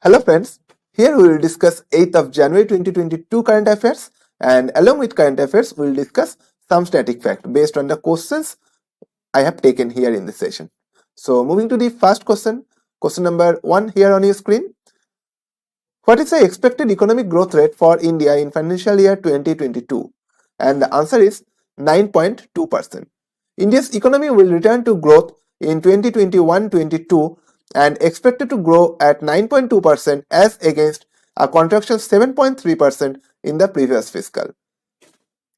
Hello friends, here we will discuss 8th of January 2022 current affairs, and along with current affairs we will discuss some static fact based on the questions I have taken here in this session. So moving to the first question number 1 here on your screen. What is the expected economic growth rate for India in financial year 2022? And the answer is 9.2%. India's economy will return to growth in 2021-22 and expected to grow at 9.2% as against a contraction of 7.3% in the previous fiscal.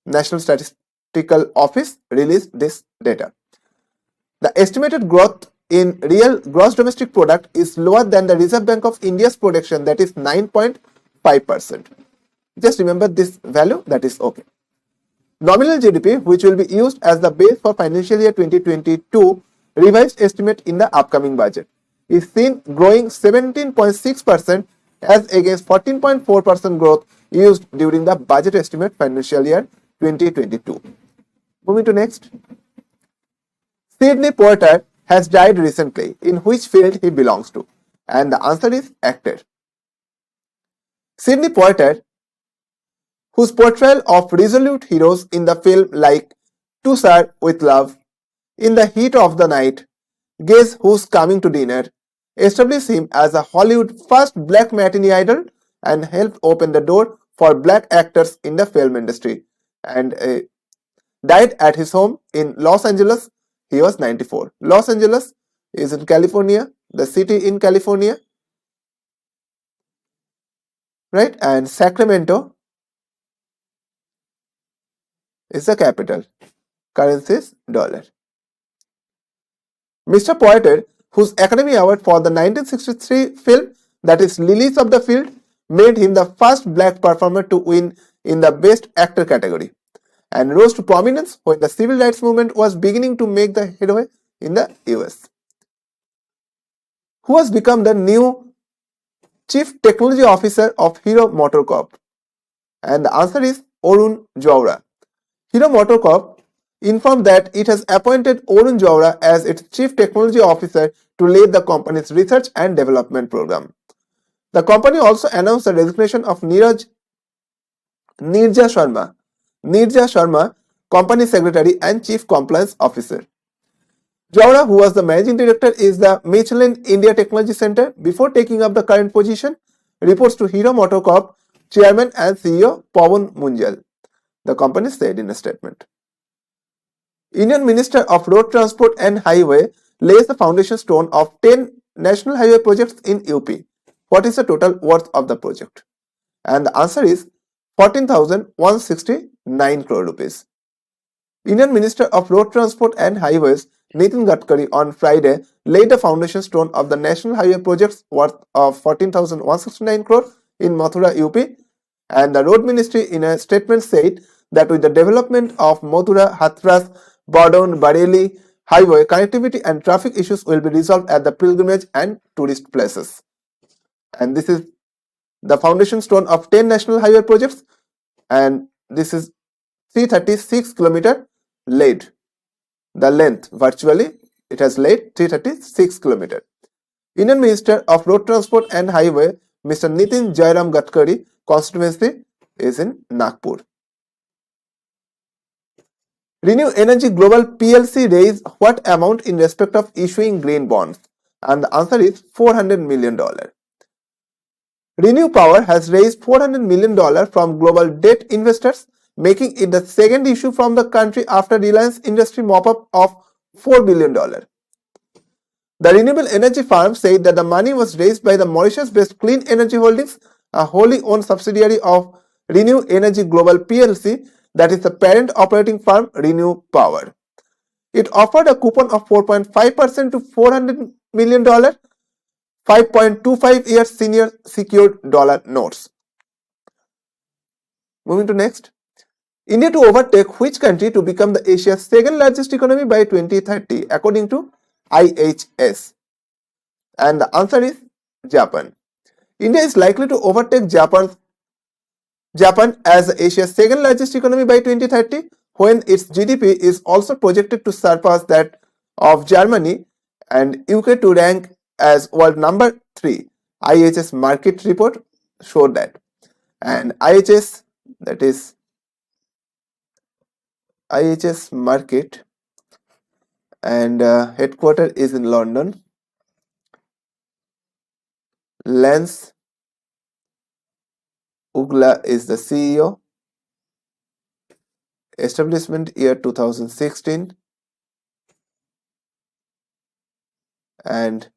National Statistical Office released this data. The estimated growth in real gross domestic product is lower than the Reserve Bank of India's projection, that is 9.5%. Just remember this value, that is okay. Nominal GDP, which will be used as the base for financial year 2022 revised estimate in the upcoming budget, is seen growing 17.6% as against 14.4% growth used during the budget estimate financial year 2022. Moving to next. Sidney Poitier has died recently. In which field he belongs to? And the answer is actor. Sidney Poitier, whose portrayal of resolute heroes in the film like To Sir with Love, In the Heat of the Night, Guess Who's Coming to Dinner, established him as a Hollywood first black matinee idol and helped open the door for black actors in the film industry, and died at his home in Los Angeles. He was 94. Los Angeles is in California, the city in California, right? And Sacramento is the capital. Currency is dollar. Mr. Poitier, whose Academy Award for the 1963 film, that is Lilies of the Field, made him the first black performer to win in the Best Actor category, and rose to prominence when the civil rights movement was beginning to make the headway in the US. Who has become the new Chief Technology Officer of Hero MotoCorp? And the answer is Arun Jaura. Hero MotoCorp informed that it has appointed Arun Jaura as its Chief Technology Officer to lead the company's research and development program. The company also announced the resignation of Nirja Sharma, Company Secretary and Chief Compliance Officer. Jaura, who was the Managing Director is the Michelin India Technology Center before taking up the current position, reports to Hero MotoCorp Chairman and CEO Pawan Munjal, the company said in a statement. Indian Minister of Road Transport and Highway lays the foundation stone of 10 national highway projects in UP. What is the total worth of the project? And the answer is 14,169 crore rupees. Indian Minister of Road Transport and Highways Nitin Gadkari on Friday laid the foundation stone of the national highway projects worth of 14,169 crore in Mathura, UP, and the Road Ministry in a statement said that with the development of Mathura, Hathras, Badaun, Bareilly highway, connectivity and traffic issues will be resolved at the pilgrimage and tourist places. And this is the foundation stone of 10 national highway projects, and this is 336 km laid. The length virtually it has laid 336 km. Indian Minister of Road Transport and Highway Mr. Nitin Jairam Gadkari constituency is in Nagpur. Renew Energy Global PLC raised what amount in respect of issuing green bonds? And the answer is $400 million. Renew Power has raised $400 million from global debt investors, making it the second issue from the country after Reliance Industry mop-up of $4 billion. The renewable energy firm said that the money was raised by the Mauritius-based Clean Energy Holdings, a wholly owned subsidiary of Renew Energy Global PLC, that is the parent operating firm Renew Power. It offered a coupon of 4.5% to $400 million, 5.25 years senior secured dollar notes. Moving to next. India to overtake which country to become the Asia's second largest economy by 2030 according to IHS? And the answer is Japan. India is likely to overtake Japan as Asia's second largest economy by 2030 when its GDP is also projected to surpass that of Germany and UK to rank as world number 3 IHS market report showed that. And IHS, that is IHS market, and headquarters is in London. Lance Ugla is the CEO. Establishment year 2016, and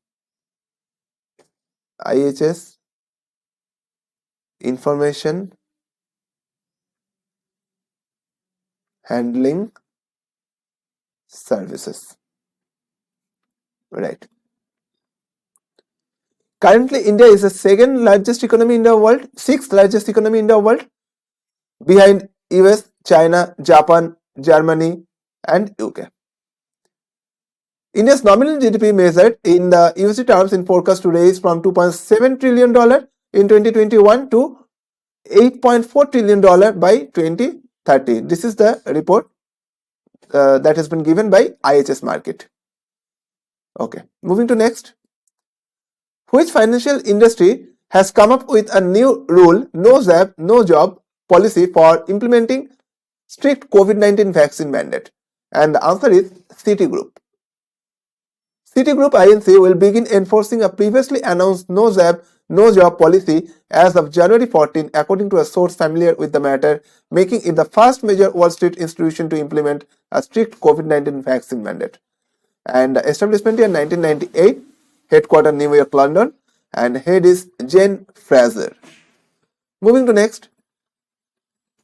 IHS information handling services. Right. Currently, India is the second largest economy in the world, sixth largest economy in the world, behind US, China, Japan, Germany, and UK. India's nominal GDP measured in the USD terms in forecast to raise from $2.7 trillion in 2021 to $8.4 trillion by 2030. This is the report that has been given by IHS Markit. Okay, moving to next. Which financial industry has come up with a new rule, no jab, no job policy for implementing strict COVID-19 vaccine mandate? And the answer is Citigroup. Citigroup Inc. will begin enforcing a previously announced no jab, no job policy as of January 14, according to a source familiar with the matter, making it the first major Wall Street institution to implement a strict COVID-19 vaccine mandate. And establishment in 1998, headquarters New York, London, and head is Jane Fraser. Moving to next.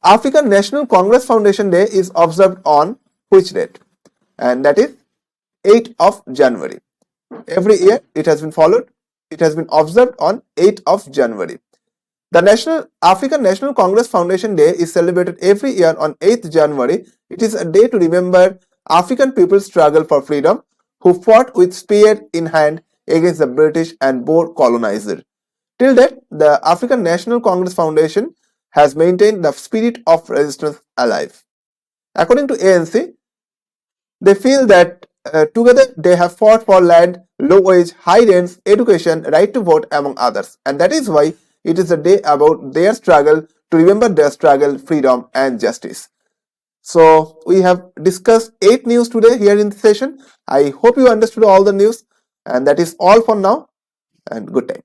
African National Congress Foundation Day is observed on which date? And that is 8th of January. Every year it has been followed. It has been observed on 8th of January. The African National Congress Foundation Day is celebrated every year on 8th January. It is a day to remember African people's struggle for freedom who fought with spear in hand against the British and Boer colonizer. Till that, the African National Congress Foundation has maintained the spirit of resistance alive. According to ANC, they feel that together they have fought for land, low wage, high rents, education, right to vote, among others. And that is why it is a day about their struggle, to remember their struggle, freedom, and justice. So we have discussed 8 news today here in the session. I hope you understood all the news, and that is all for now, and good time.